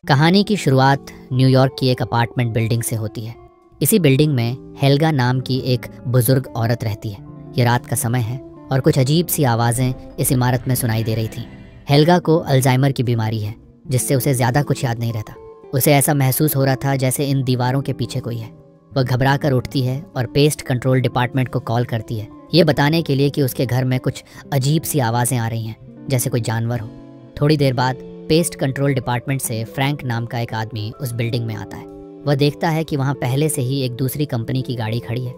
कहानी की शुरुआत न्यूयॉर्क की एक अपार्टमेंट बिल्डिंग से होती है। इसी बिल्डिंग में हेल्गा नाम की एक बुजुर्ग औरत रहती है। ये रात का समय है और कुछ अजीब सी आवाज़ें इस इमारत में सुनाई दे रही थीं। हेल्गा को अल्जाइमर की बीमारी है, जिससे उसे ज़्यादा कुछ याद नहीं रहता। उसे ऐसा महसूस हो रहा था जैसे इन दीवारों के पीछे कोई है। वह घबरा कर उठती है और पेस्ट कंट्रोल डिपार्टमेंट को कॉल करती है, ये बताने के लिए कि उसके घर में कुछ अजीब सी आवाज़ें आ रही हैं, जैसे कोई जानवर हो। थोड़ी देर बाद पेस्ट कंट्रोल डिपार्टमेंट से फ्रैंक नाम का एक आदमी उस बिल्डिंग में आता है। वह देखता है कि वहाँ पहले से ही एक दूसरी कंपनी की गाड़ी खड़ी है।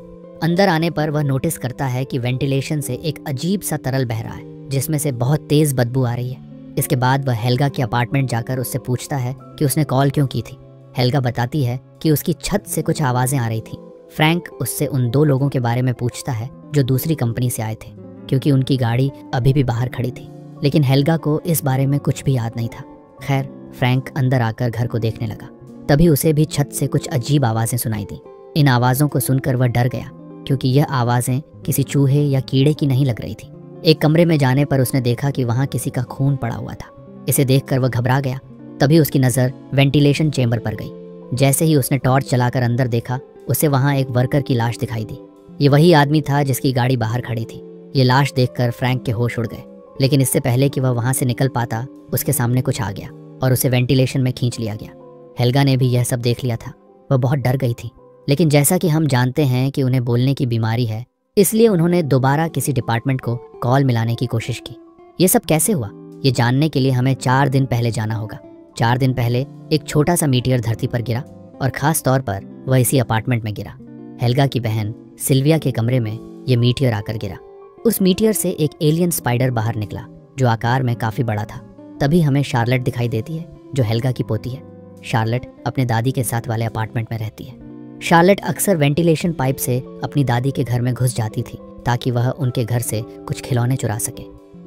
अंदर आने पर वह नोटिस करता है कि वेंटिलेशन से एक अजीब सा तरल बह रहा है, जिसमें से बहुत तेज बदबू आ रही है। इसके बाद वह हेल्गा के अपार्टमेंट जाकर उससे पूछता है कि उसने कॉल क्यों की थी। हेल्गा बताती है कि उसकी छत से कुछ आवाज़ें आ रही थी। फ्रैंक उससे उन दो लोगों के बारे में पूछता है जो दूसरी कंपनी से आए थे, क्योंकि उनकी गाड़ी अभी भी बाहर खड़ी थी। लेकिन हेल्गा को इस बारे में कुछ भी याद नहीं था। खैर, फ्रैंक अंदर आकर घर को देखने लगा। तभी उसे भी छत से कुछ अजीब आवाज़ें सुनाई दी। इन आवाज़ों को सुनकर वह डर गया, क्योंकि यह आवाज़ें किसी चूहे या कीड़े की नहीं लग रही थी। एक कमरे में जाने पर उसने देखा कि वहाँ किसी का खून पड़ा हुआ था। इसे देखकर वह घबरा गया। तभी उसकी नज़र वेंटिलेशन चेंबर पर गई। जैसे ही उसने टॉर्च चलाकर अंदर देखा, उसे वहाँ एक वर्कर की लाश दिखाई दी। ये वही आदमी था जिसकी गाड़ी बाहर खड़ी थी। ये लाश देखकर फ्रैंक के होश उड़ गए, लेकिन इससे पहले कि वह वहाँ से निकल पाता, उसके सामने कुछ आ गया और उसे वेंटिलेशन में खींच लिया गया। हेल्गा ने भी यह सब देख लिया था। वह बहुत डर गई थी, लेकिन जैसा कि हम जानते हैं कि उन्हें बोलने की बीमारी है, इसलिए उन्होंने दोबारा किसी डिपार्टमेंट को कॉल मिलाने की कोशिश की। ये सब कैसे हुआ, ये जानने के लिए हमें 4 दिन पहले जाना होगा। 4 दिन पहले एक छोटा सा मीटियर धरती पर गिरा, और खास तौर पर वह इसी अपार्टमेंट में गिरा। हेल्गा की बहन सिल्विया के कमरे में यह मीटियर आकर गिरा। उस मीटियर से एक एलियन स्पाइडर बाहर निकला, जो आकार में काफी बड़ा था। तभी हमें शार्लेट दिखाई देती है, जो हेल्गा की पोती है। शार्लेट अपने दादी के साथ वाले अपार्टमेंट में रहती है। शार्लेट अक्सर वेंटिलेशन पाइप से अपनी दादी के घर में घुस जाती थी, ताकि वह उनके घर से कुछ खिलौने चुरा सके।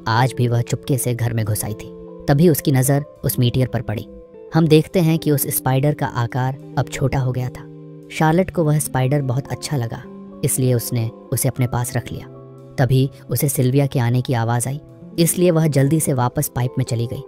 आज भी वह चुपके से घर में घुस आई थी। तभी उसकी नज़र उस मीटियर पर पड़ी। हम देखते हैं कि उस स्पाइडर का आकार अब छोटा हो गया था। शार्लेट को वह स्पाइडर बहुत अच्छा लगा, इसलिए उसने उसे अपने पास रख लिया। तभी उसे सिल्विया के आने की आवाज़ आई, इसलिए वह जल्दी से वापस पाइप में चली गई।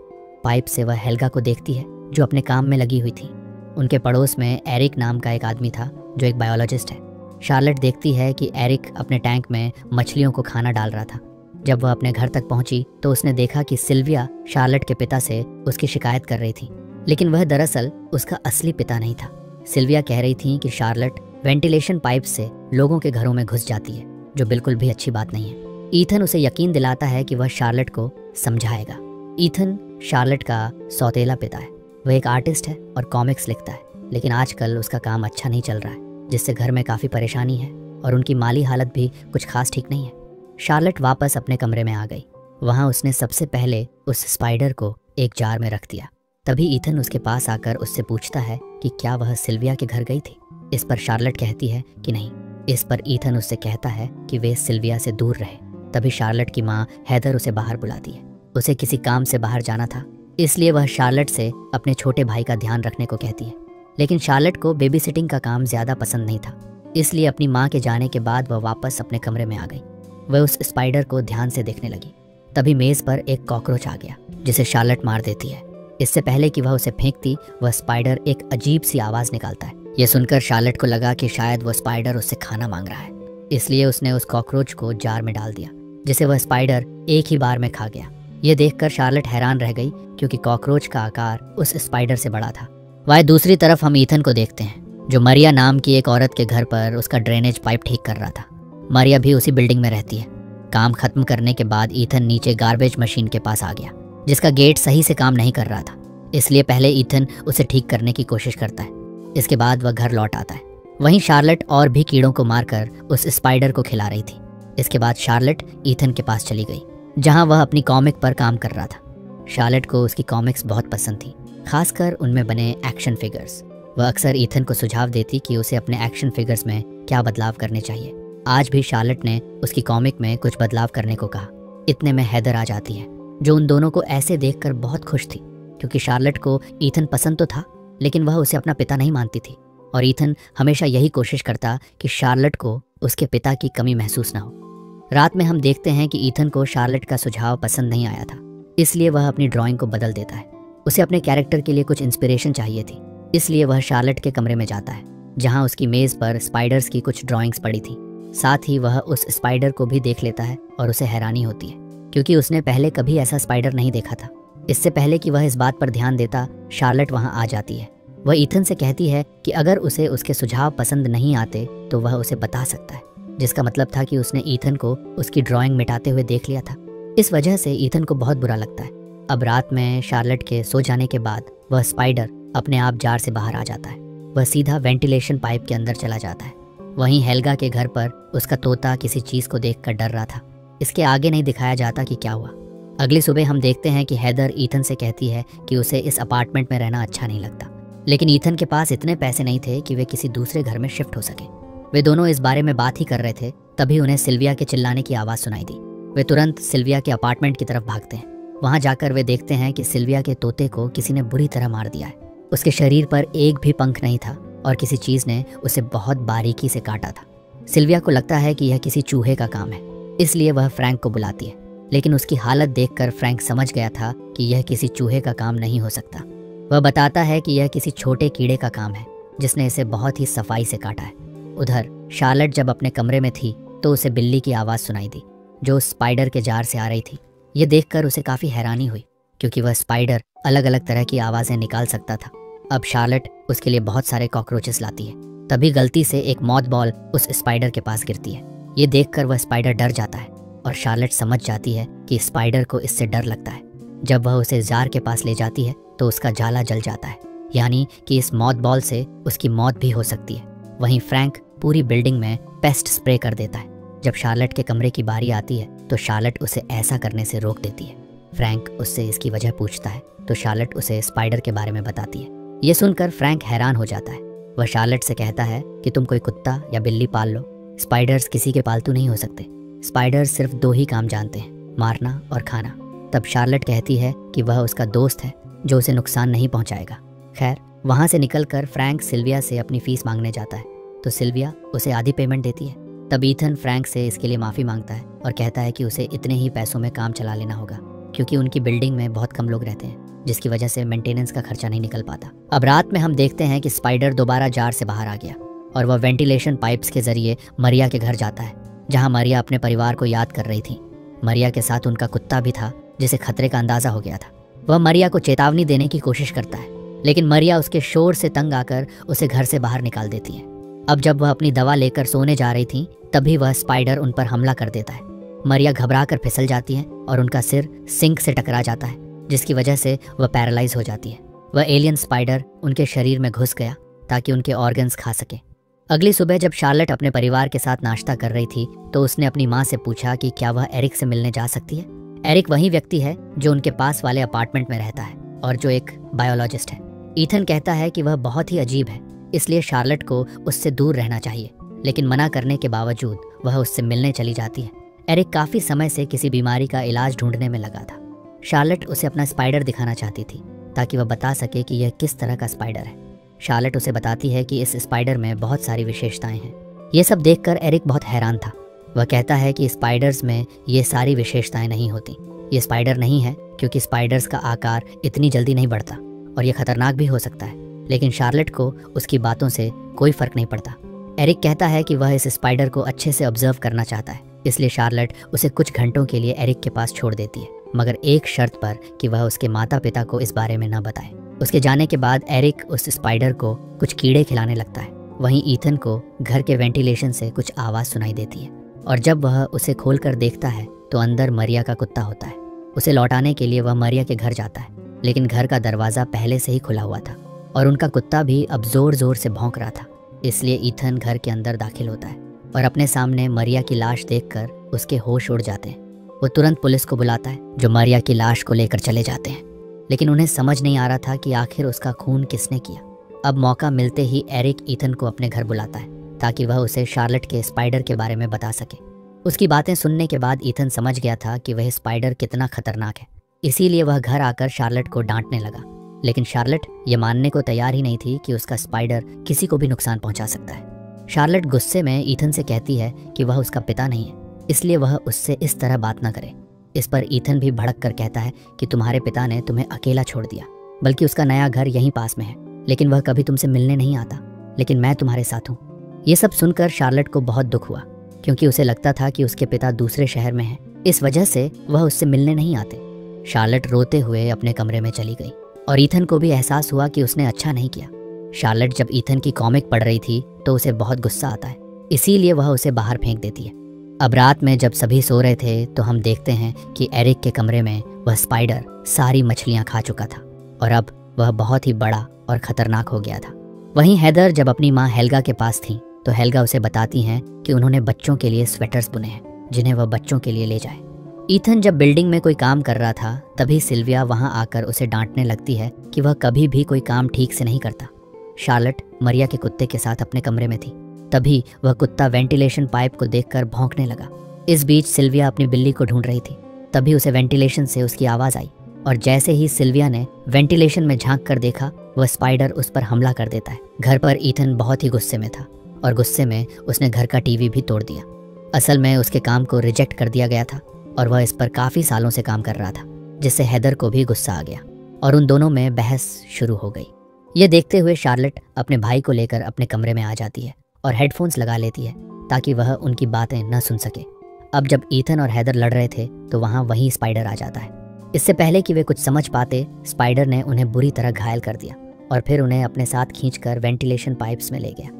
पाइप से वह हेल्गा को देखती है, जो अपने काम में लगी हुई थी। उनके पड़ोस में एरिक नाम का एक आदमी था, जो एक बायोलॉजिस्ट है। शार्लेट देखती है कि एरिक अपने टैंक में मछलियों को खाना डाल रहा था। जब वह अपने घर तक पहुंची तो उसने देखा कि सिल्विया शार्लेट के पिता से उसकी शिकायत कर रही थी, लेकिन वह दरअसल उसका असली पिता नहीं था। सिल्विया कह रही थी कि शार्लेट वेंटिलेशन पाइप से लोगों के घरों में घुस जाती है, जो बिल्कुल भी अच्छी बात नहीं है। ईथन उसे यकीन दिलाता है कि वह शार्लेट को समझाएगा। ईथन शार्लेट का सौतेला पिता है। वह एक आर्टिस्ट है और कॉमिक्स लिखता है, लेकिन आजकल उसका काम अच्छा नहीं चल रहा है, जिससे घर में काफ़ी परेशानी है और उनकी माली हालत भी कुछ खास ठीक नहीं है। शार्लेट वापस अपने कमरे में आ गई। वहाँ उसने सबसे पहले उस स्पाइडर को एक जार में रख दिया। तभी ईथन उसके पास आकर उससे पूछता है कि क्या वह सिल्विया के घर गई थी। इस पर शार्लेट कहती है कि नहीं। इस पर ईथन उससे कहता है कि वे सिल्विया से दूर रहे। तभी शार्लेट की माँ हैदर उसे बाहर बुलाती है। उसे किसी काम से बाहर जाना था, इसलिए वह शार्लेट से अपने छोटे भाई का ध्यान रखने को कहती है। लेकिन शार्लेट को बेबी सिटिंग का काम ज़्यादा पसंद नहीं था, इसलिए अपनी माँ के जाने के बाद वह वापस अपने कमरे में आ गई। वह उस स्पाइडर को ध्यान से देखने लगी। तभी मेज़ पर एक कॉकरोच आ गया, जिसे शार्लेट मार देती है। इससे पहले कि वह उसे फेंकती, वह स्पाइडर एक अजीब सी आवाज़ निकालता है। यह सुनकर शार्लेट को लगा कि शायद वह स्पाइडर उससे खाना मांग रहा है, इसलिए उसने उस कॉकरोच को जार में डाल दिया, जिसे वह स्पाइडर एक ही बार में खा गया। यह देखकर शार्लेट हैरान रह गई, क्योंकि कॉकरोच का आकार उस स्पाइडर से बड़ा था। वह दूसरी तरफ हम ईथन को देखते हैं, जो मरिया नाम की एक औरत के घर पर उसका ड्रेनेज पाइप ठीक कर रहा था। मरिया भी उसी बिल्डिंग में रहती है। काम खत्म करने के बाद ईथन नीचे गार्बेज मशीन के पास आ गया, जिसका गेट सही से काम नहीं कर रहा था, इसलिए पहले ईथन उसे ठीक करने की कोशिश करता है। इसके बाद वह घर लौट आता है। वहीं शार्लेट और भी कीड़ों को मारकर उस स्पाइडर को खिला रही थी। इसके बाद शार्लेट ईथन के पास चली गई, जहां वह अपनी कॉमिक पर काम कर रहा था। शार्लेट को उसकी कॉमिक्स बहुत पसंद थी, खासकर उनमें बने एक्शन फिगर्स। वह अक्सर ईथन को सुझाव देती कि उसे अपने एक्शन फिगर्स में क्या बदलाव करने चाहिए। आज भी शार्लेट ने उसकी कॉमिक में कुछ बदलाव करने को कहा। इतने में हैदर आ जाती है, जो उन दोनों को ऐसे देखकर बहुत खुश थी, क्योंकि शार्लेट को ईथन पसंद तो था, लेकिन वह उसे अपना पिता नहीं मानती थी। और ईथन हमेशा यही कोशिश करता कि शार्लेट को उसके पिता की कमी महसूस ना हो। रात में हम देखते हैं कि ईथन को शार्लेट का सुझाव पसंद नहीं आया था, इसलिए वह अपनी ड्राइंग को बदल देता है। उसे अपने कैरेक्टर के लिए कुछ इंस्पिरेशन चाहिए थी, इसलिए वह शार्लेट के कमरे में जाता है जहां उसकी मेज पर स्पाइडर्स की कुछ ड्राइंग्स पड़ी थी। साथ ही वह उस स्पाइडर को भी देख लेता है और उसे हैरानी होती है क्योंकि उसने पहले कभी ऐसा स्पाइडर नहीं देखा था। इससे पहले कि वह इस बात पर ध्यान देता, शार्लेट वहां आ जाती है। वह ईथन से कहती है कि अगर उसे उसके सुझाव पसंद नहीं आते तो वह उसे बता सकता है, जिसका मतलब था कि उसने ईथन को उसकी ड्राइंग मिटाते हुए देख लिया था। इस वजह से ईथन को बहुत बुरा लगता है। अब रात में शार्लेट के सो जाने के बाद वह स्पाइडर अपने आप जार से बाहर आ जाता है। वह सीधा वेंटिलेशन पाइप के अंदर चला जाता है। वहीं हेल्गा के घर पर उसका तोता किसी चीज को देखकर डर रहा था। इसके आगे नहीं दिखाया जाता कि क्या हुआ। अगली सुबह हम देखते हैं कि हेदर ईथन से कहती है कि उसे इस अपार्टमेंट में रहना अच्छा नहीं लगता, लेकिन ईथन के पास इतने पैसे नहीं थे कि वे किसी दूसरे घर में शिफ्ट हो सके। वे दोनों इस बारे में बात ही कर रहे थे, तभी उन्हें सिल्विया के चिल्लाने की आवाज़ सुनाई दी। वे तुरंत सिल्विया के अपार्टमेंट की तरफ भागते हैं। वहां जाकर वे देखते हैं कि सिल्विया के तोते को किसी ने बुरी तरह मार दिया है। उसके शरीर पर एक भी पंख नहीं था और किसी चीज़ ने उसे बहुत बारीकी से काटा था। सिल्विया को लगता है कि यह किसी चूहे का काम है, इसलिए वह फ्रैंक को बुलाती है, लेकिन उसकी हालत देखकर फ्रैंक समझ गया था कि यह किसी चूहे का काम नहीं हो सकता। वह बताता है कि यह किसी छोटे कीड़े का काम है जिसने इसे बहुत ही सफाई से काटा है। उधर शार्लेट जब अपने कमरे में थी तो उसे बिल्ली की आवाज़ सुनाई दी जो स्पाइडर के जार से आ रही थी। ये देखकर उसे काफ़ी हैरानी हुई क्योंकि वह स्पाइडर अलग अलग तरह की आवाज़ें निकाल सकता था। अब शार्लेट उसके लिए बहुत सारे कॉकरोचेस लाती है। तभी गलती से एक मॉथ बॉल उस स्पाइडर के पास गिरती है। ये देखकर वह स्पाइडर डर जाता है और शार्लेट समझ जाती है कि स्पाइडर को इससे डर लगता है। जब वह उसे जार के पास ले जाती है तो उसका जाला जल जाता है, यानी कि इस मॉथ बॉल से उसकी मौत भी हो सकती है। वहीं फ्रैंक पूरी बिल्डिंग में पेस्ट स्प्रे कर देता है। जब शार्लेट के कमरे की बारी आती है तो शार्लेट उसे ऐसा करने से रोक देती है। फ्रैंक उससे इसकी वजह पूछता है तो शार्लेट उसे स्पाइडर के बारे में बताती है। ये सुनकर फ्रैंक हैरान हो जाता है। वह शार्लेट से कहता है कि तुम कोई कुत्ता या बिल्ली पाल लो, स्पाइडर्स किसी के पालतू नहीं हो सकते। स्पाइडर्स सिर्फ 2 ही काम जानते हैं, मारना और खाना। तब शार्लेट कहती है कि वह उसका दोस्त है जो उसे नुकसान नहीं पहुंचाएगा। खैर, वहां से निकलकर फ्रैंक सिल्विया से अपनी फीस मांगने जाता है तो सिल्विया उसे आधी पेमेंट देती है। तब ईथन फ्रैंक से इसके लिए माफ़ी मांगता है और कहता है कि उसे इतने ही पैसों में काम चला लेना होगा क्योंकि उनकी बिल्डिंग में बहुत कम लोग रहते हैं, जिसकी वजह से मेंटेनेंस का खर्चा नहीं निकल पाता। अब रात में हम देखते हैं कि स्पाइडर दोबारा जार से बाहर आ गया और वह वेंटिलेशन पाइप्स के जरिए मरिया के घर जाता है जहां मरिया अपने परिवार को याद कर रही थी। मरिया के साथ उनका कुत्ता भी था जिसे खतरे का अंदाजा हो गया था। वह मरिया को चेतावनी देने की कोशिश करता है, लेकिन मरिया उसके शोर से तंग आकर उसे घर से बाहर निकाल देती है। अब जब वह अपनी दवा लेकर सोने जा रही थी तभी वह स्पाइडर उन पर हमला कर देता है। मरिया घबराकर फिसल जाती है और उनका सिर सिंक से टकरा जाता है, जिसकी वजह से वह पैरालाइज हो जाती है। वह एलियन स्पाइडर उनके शरीर में घुस गया ताकि उनके ऑर्गन्स खा सके। अगली सुबह जब शार्लेट अपने परिवार के साथ नाश्ता कर रही थी तो उसने अपनी माँ से पूछा कि क्या वह एरिक से मिलने जा सकती है। एरिक वही व्यक्ति है जो उनके पास वाले अपार्टमेंट में रहता है और जो एक बायोलॉजिस्ट है। ईथन कहता है कि वह बहुत ही अजीब है, इसलिए शार्लेट को उससे दूर रहना चाहिए, लेकिन मना करने के बावजूद वह उससे मिलने चली जाती है। एरिक काफ़ी समय से किसी बीमारी का इलाज ढूंढने में लगा था। शार्लेट उसे अपना स्पाइडर दिखाना चाहती थी ताकि वह बता सके कि यह किस तरह का स्पाइडर है। शार्लेट उसे बताती है कि इस स्पाइडर में बहुत सारी विशेषताएं हैं। ये सब देखकर एरिक बहुत हैरान था। वह कहता है कि स्पाइडर्स में ये सारी विशेषताएं नहीं होती। ये स्पाइडर नहीं है क्योंकि स्पाइडर्स का आकार इतनी जल्दी नहीं बढ़ता और ये खतरनाक भी हो सकता है, लेकिन शार्लेट को उसकी बातों से कोई फर्क नहीं पड़ता। एरिक कहता है कि वह इस स्पाइडर को अच्छे से ऑब्जर्व करना चाहता है, इसलिए शार्लेट उसे कुछ घंटों के लिए एरिक के पास छोड़ देती है, मगर एक शर्त पर कि वह उसके माता पिता को इस बारे में न बताए। उसके जाने के बाद एरिक उस स्पाइडर को कुछ कीड़े खिलाने लगता है। वहीं ईथन को घर के वेंटिलेशन से कुछ आवाज़ सुनाई देती है और जब वह उसे खोलकर देखता है तो अंदर मरिया का कुत्ता होता है। उसे लौटाने के लिए वह मरिया के घर जाता है, लेकिन घर का दरवाज़ा पहले से ही खुला हुआ था और उनका कुत्ता भी अब ज़ोर ज़ोर से भौंक रहा था। इसलिए ईथन घर के अंदर दाखिल होता है और अपने सामने मरिया की लाश देखकर उसके होश उड़ जाते हैं। वो तुरंत पुलिस को बुलाता है जो मरिया की लाश को लेकर चले जाते हैं, लेकिन उन्हें समझ नहीं आ रहा था कि आखिर उसका खून किसने किया। अब मौका मिलते ही एरिक ईथन को अपने घर बुलाता है ताकि वह उसे शार्लेट के स्पाइडर के बारे में बता सके। उसकी बातें सुनने के बाद ईथन समझ गया था कि वह स्पाइडर कितना खतरनाक है, इसीलिए वह घर आकर शार्लेट को डांटने लगा। लेकिन शार्लेट ये मानने को तैयार ही नहीं थी कि उसका स्पाइडर किसी को भी नुकसान पहुंचा सकता है। शार्लेट गुस्से में ईथन से कहती है कि वह उसका पिता नहीं है, इसलिए वह उससे इस तरह बात ना करे। इस पर ईथन भी भड़क कर कहता है कि तुम्हारे पिता ने तुम्हें अकेला छोड़ दिया, बल्कि उसका नया घर यहीं पास में है, लेकिन वह कभी तुमसे मिलने नहीं आता, लेकिन मैं तुम्हारे साथ हूँ। ये सब सुनकर शार्लेट को बहुत दुख हुआ, क्योंकि उसे लगता था कि उसके पिता दूसरे शहर में हैं, इस वजह से वह उससे मिलने नहीं आते। शार्लेट रोते हुए अपने कमरे में चली गई और ईथन को भी एहसास हुआ कि उसने अच्छा नहीं किया। शार्लेट जब ईथन की कॉमिक पढ़ रही थी तो उसे बहुत गुस्सा आता है, इसीलिए वह उसे बाहर फेंक देती है। अब रात में जब सभी सो रहे थे तो हम देखते हैं कि एरिक के कमरे में वह स्पाइडर सारी मछलियां खा चुका था और अब वह बहुत ही बड़ा और खतरनाक हो गया था। वहीं हेदर जब अपनी माँ हेल्गा के पास थी तो हेल्गा उसे बताती हैं कि उन्होंने बच्चों के लिए स्वेटर्स बुने हैं जिन्हें वह बच्चों के लिए ले जाए। ईथन जब बिल्डिंग में कोई काम कर रहा था तभी सिल्विया वहां आकर उसे डांटने लगती है कि वह कभी भी कोई काम ठीक से नहीं करता। शार्लेट मरिया के कुत्ते के साथ अपने कमरे में थी, तभी वह कुत्ता वेंटिलेशन पाइप को देखकर भौंकने लगा। इस बीच सिल्विया अपनी बिल्ली को ढूंढ रही थी, तभी उसे वेंटिलेशन से उसकी आवाज़ आई और जैसे ही सिल्विया ने वेंटिलेशन में झांक कर देखा वह स्पाइडर उस पर हमला कर देता है। घर पर ईथन बहुत ही गुस्से में था और गुस्से में उसने घर का टीवी भी तोड़ दिया। असल में उसके काम को रिजेक्ट कर दिया गया था और वह इस पर काफ़ी सालों से काम कर रहा था, जिससे हेदर को भी गुस्सा आ गया और उन दोनों में बहस शुरू हो गई। ये देखते हुए शार्लेट अपने भाई को लेकर अपने कमरे में आ जाती है और हेडफोन्स लगा लेती है ताकि वह उनकी बातें न सुन सके। अब जब ईथन और हेदर लड़ रहे थे तो वहीं स्पाइडर आ जाता है। इससे पहले कि वे कुछ समझ पाते, स्पाइडर ने उन्हें बुरी तरह घायल कर दिया और फिर उन्हें अपने साथ खींचकर वेंटिलेशन पाइप्स में ले गया।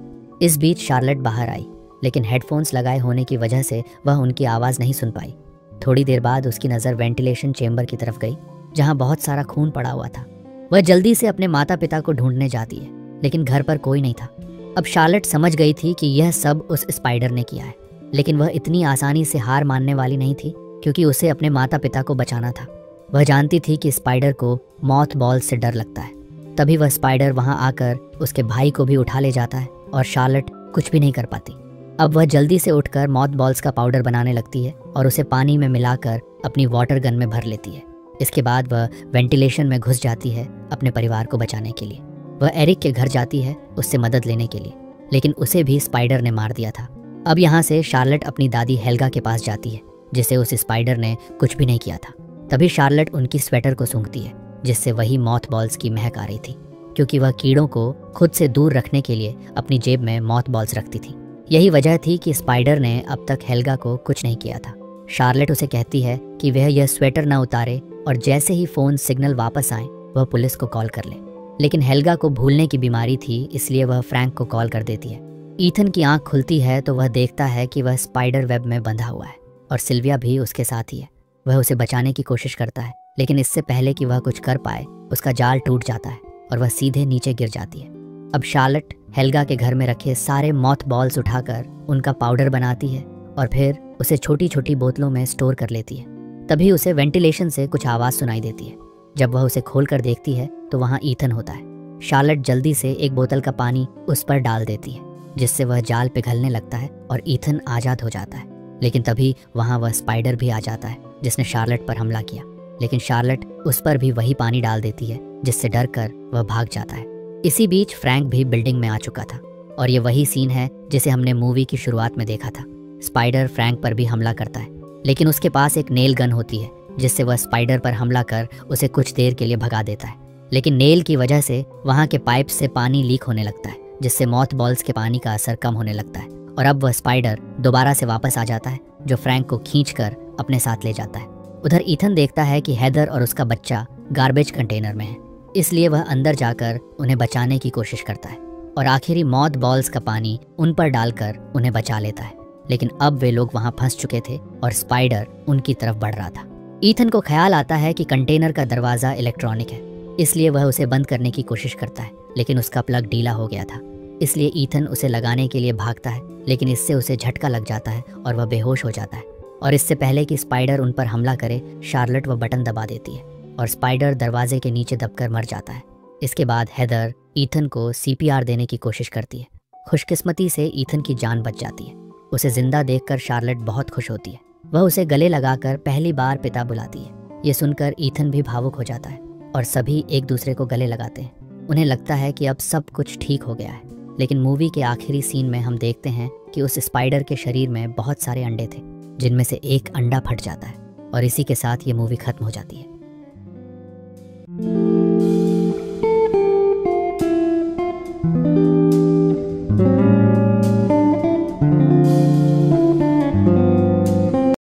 इस बीच शार्लेट बाहर आई, लेकिन हेडफोन्स लगाए होने की वजह से वह उनकी आवाज़ नहीं सुन पाई। थोड़ी देर बाद उसकी नज़र वेंटिलेशन चेंबर की तरफ गई जहां बहुत सारा खून पड़ा हुआ था। वह जल्दी से अपने माता पिता को ढूंढने जाती है, लेकिन घर पर कोई नहीं था। अब शार्लेट समझ गई थी कि यह सब उस स्पाइडर ने किया है, लेकिन वह इतनी आसानी से हार मानने वाली नहीं थी क्योंकि उसे अपने माता पिता को बचाना था। वह जानती थी कि स्पाइडर को मॉथ बॉल से डर लगता है। तभी वह स्पाइडर वहां आकर उसके भाई को भी उठा ले जाता है और शार्लेट कुछ भी नहीं कर पाती। अब वह जल्दी से उठकर मॉथ बॉल्स का पाउडर बनाने लगती है और उसे पानी में मिलाकर अपनी वाटर गन में भर लेती है। इसके बाद वह वेंटिलेशन में घुस जाती है अपने परिवार को बचाने के लिए। वह एरिक के घर जाती है उससे मदद लेने के लिए, लेकिन उसे भी स्पाइडर ने मार दिया था। अब यहाँ से शार्लेट अपनी दादी हेल्गा के पास जाती है, जिसे उस स्पाइडर ने कुछ भी नहीं किया था। तभी शार्लेट उनकी स्वेटर को सूंघती है, जिससे वही मॉथ बॉल्स की महक आ रही थी, क्योंकि वह कीड़ों को खुद से दूर रखने के लिए अपनी जेब में मॉथ बॉल्स रखती थी। यही वजह थी कि स्पाइडर ने अब तक हेल्गा को कुछ नहीं किया था। शार्लेट उसे कहती है कि वह यह स्वेटर न उतारे और जैसे ही फ़ोन सिग्नल वापस आए वह पुलिस को कॉल कर ले। लेकिन हेल्गा को भूलने की बीमारी थी, इसलिए वह फ्रैंक को कॉल कर देती है। ईथन की आंख खुलती है तो वह देखता है कि वह स्पाइडर वेब में बंधा हुआ है और सिल्विया भी उसके साथ ही है। वह उसे बचाने की कोशिश करता है, लेकिन इससे पहले कि वह कुछ कर पाए उसका जाल टूट जाता है और वह सीधे नीचे गिर जाती है। अब शार्लेट हेल्गा के घर में रखे सारे मॉथ बॉल्स उठाकर उनका पाउडर बनाती है और फिर उसे छोटी छोटी बोतलों में स्टोर कर लेती है। तभी उसे वेंटिलेशन से कुछ आवाज़ सुनाई देती है। जब वह उसे खोल कर देखती है तो वहाँ ईथन होता है। शार्लेट जल्दी से एक बोतल का पानी उस पर डाल देती है, जिससे वह जाल पिघलने लगता है और ईथन आज़ाद हो जाता है। लेकिन तभी वहाँ वह स्पाइडर भी आ जाता है जिसने शार्लेट पर हमला किया, लेकिन शार्लेट उस पर भी वही पानी डाल देती है, जिससे डर कर वह भाग जाता है। इसी बीच फ्रैंक भी बिल्डिंग में आ चुका था और ये वही सीन है जिसे हमने मूवी की शुरुआत में देखा था। स्पाइडर फ्रैंक पर भी हमला करता है, लेकिन उसके पास एक नेल गन होती है, जिससे वह स्पाइडर पर हमला कर उसे कुछ देर के लिए भगा देता है। लेकिन नेल की वजह से वहाँ के पाइप से पानी लीक होने लगता है, जिससे मॉथ बॉल्स के पानी का असर कम होने लगता है और अब वह स्पाइडर दोबारा से वापस आ जाता है, जो फ्रैंक को खींचकर अपने साथ ले जाता है। उधर ईथन देखता है कि हेदर और उसका बच्चा गार्बेज कंटेनर में है, इसलिए वह अंदर जाकर उन्हें बचाने की कोशिश करता है और आखिरी मॉथ बॉल्स का पानी उन पर डालकर उन्हें बचा लेता है। लेकिन अब वे लोग वहां फंस चुके थे और स्पाइडर उनकी तरफ बढ़ रहा था। ईथन को ख्याल आता है कि कंटेनर का दरवाज़ा इलेक्ट्रॉनिक है, इसलिए वह उसे बंद करने की कोशिश करता है, लेकिन उसका प्लग ढीला हो गया था। इसलिए ईथन उसे लगाने के लिए भागता है, लेकिन इससे उसे झटका लग जाता है और वह बेहोश हो जाता है। और इससे पहले कि स्पाइडर उन पर हमला करे, शार्लेट वह बटन दबा देती है और स्पाइडर दरवाजे के नीचे दबकर मर जाता है। इसके बाद हेदर ईथन को CPR देने की कोशिश करती है। खुशकिस्मती से ईथन की जान बच जाती है। उसे जिंदा देखकर शार्लेट बहुत खुश होती है। वह उसे गले लगाकर पहली बार पिता बुलाती है। ये सुनकर ईथन भी भावुक हो जाता है और सभी एक दूसरे को गले लगाते हैं। उन्हें लगता है कि अब सब कुछ ठीक हो गया है। लेकिन मूवी के आखिरी सीन में हम देखते हैं कि उस स्पाइडर के शरीर में बहुत सारे अंडे थे, जिनमें से एक अंडा फट जाता है और इसी के साथ ये मूवी खत्म हो जाती है।